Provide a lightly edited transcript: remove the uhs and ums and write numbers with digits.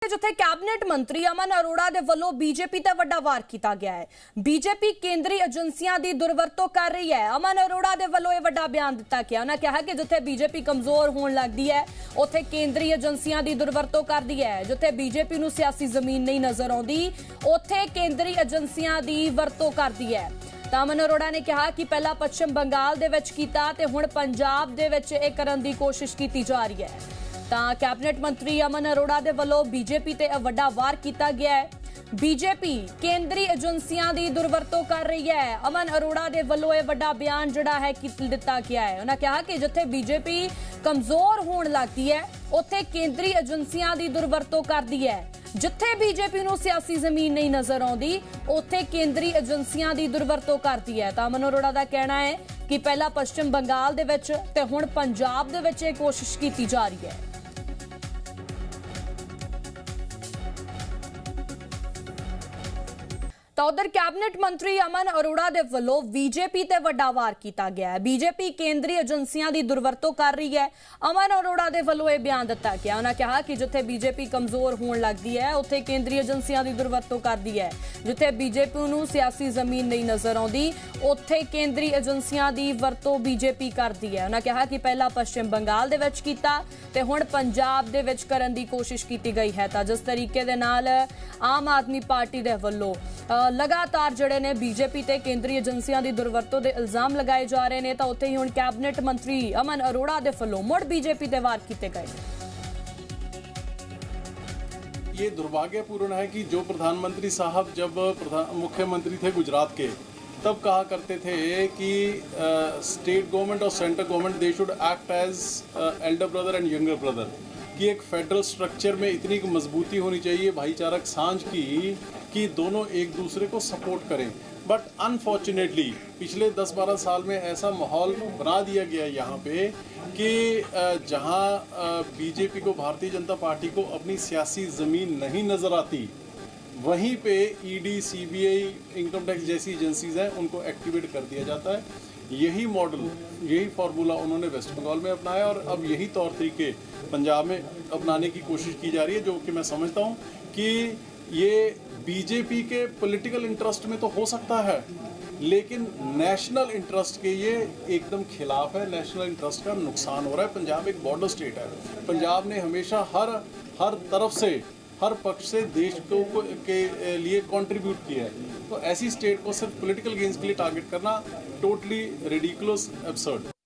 जिथे कैबिनेट मंत्री अमन अरोड़ा दे वल्लों बीजेपी ते वड्डा वार किया गया है। बीजेपी केंद्रीय एजेंसियां दी दुरवरतों कर रही है। अमन अरोड़ा दे वल्लों यह वड्डा बयान दिता गया। उन्होंने कहा कि जिथे बीजेपी कमजोर होने लगती है उत्थे केंद्रीय एजेंसियां दी दुरवरतों करती है। जिथे बीजेपी नूं सियासी जमीन नहीं नजर आउंदी उत्थे केंद्रीय एजेंसियां दी वरतों करती है। तां अमन अरोड़ा ने कहा कि पहला पश्चिम बंगाल दे विच कीता ते हुण पंजाब दे विच इह करन दी कोशिश की जा रही है। तां कैबिनेट मंत्री अमन अरोड़ा दे वल्लों बीजेपी ते वड्डा वार किया गया है। बीजेपी केंद्रीय एजेंसियां दी दुरवरतों कर रही है। अमन अरोड़ा दे वल्लों यह वड्डा बयान जिहड़ा है दिता गया है। उन्होंने कहा कि जिथे बीजेपी कमजोर होने लगती है उत्थे केंद्रीय एजेंसियां दी दुरवरतों करती है। जिथे बीजेपी नूं सियासी जमीन नहीं नजर आउंदी उत्थे केंद्रीय एजेंसियां दी दुरवरतों करती है। तां अमन अरोड़ा दा कहना है कि पहला पश्चिम बंगाल दे विच ते हुण पंजाब दे विच इह कोशिश की जा रही है। उधर कैबिनेट मंत्री अमन अरोड़ा दे वल्लों बीजेपी ते वड्डा वार किया गया है। बीजेपी केंद्रीय एजेंसियां दी दुरवरतों कर रही है। अमन अरोड़ा दे वल्लों यह बयान दिता गया। उन्होंने कहा कि जिथे बीजेपी कमजोर होने लगती है उत्थे केंद्रीय एजेंसियां दी दुरवरतों करती है। जिथे बीजेपी नूं सियासी जमीन नहीं नजर आउंदी उत्थे केंद्रीय एजेंसियां दी वरतों बीजेपी करती है। उन्होंने कहा कि पहला पश्चिम बंगाल दे विच कीता ते हुण पंजाब दे विच करन दी कोशिश की गई है। तां जिस तरीके दे नाल आम आदमी पार्टी दे वल्लों लगातार जड़े ने बीजेपी ते केंद्रीय एजेंसियां दी दुरवरतों दे इल्जाम लगाए जा रहे हैं। तो उत्थे ही हुण कैबिनेट मंत्री अमन अरोड़ा दे वल्लों मुड़ बीजेपी ते वार किए गए। ये दुर्भाग्यपूर्ण है कि जो प्रधानमंत्री साहब जब मुख्यमंत्री थे गुजरात के तब कहा करते थे कि स्टेट गवर्नमेंट और central government they should act as elder brother and younger brother, कि एक फेडरल स्ट्रक्चर में इतनी मजबूती होनी चाहिए भाईचारक सांझ की कि दोनों एक दूसरे को सपोर्ट करें। बट अनफॉर्चुनेटली पिछले 10-12 साल में ऐसा माहौल बना दिया गया यहाँ पे कि जहाँ बीजेपी को, भारतीय जनता पार्टी को अपनी सियासी ज़मीन नहीं नज़र आती, वहीं पे ईडी, सीबीआई, इनकम टैक्स जैसी एजेंसीज हैं उनको एक्टिवेट कर दिया जाता है। यही मॉडल, यही फार्मूला उन्होंने वेस्ट बंगाल में अपनाया और अब यही तौर तरीके पंजाब में अपनाने की कोशिश की जा रही है, जो कि मैं समझता हूँ कि ये बीजेपी के पॉलिटिकल इंटरेस्ट में तो हो सकता है, लेकिन नेशनल इंटरेस्ट के ये एकदम खिलाफ है। नेशनल इंटरेस्ट का नुकसान हो रहा है। पंजाब एक बॉर्डर स्टेट है। पंजाब ने हमेशा हर तरफ से, हर पक्ष से देश को के लिए कंट्रीब्यूट किया है। तो ऐसी स्टेट को सिर्फ पॉलिटिकल गेन्स के लिए टारगेट करना टोटली रिडिकुलस, एब्सर्ड।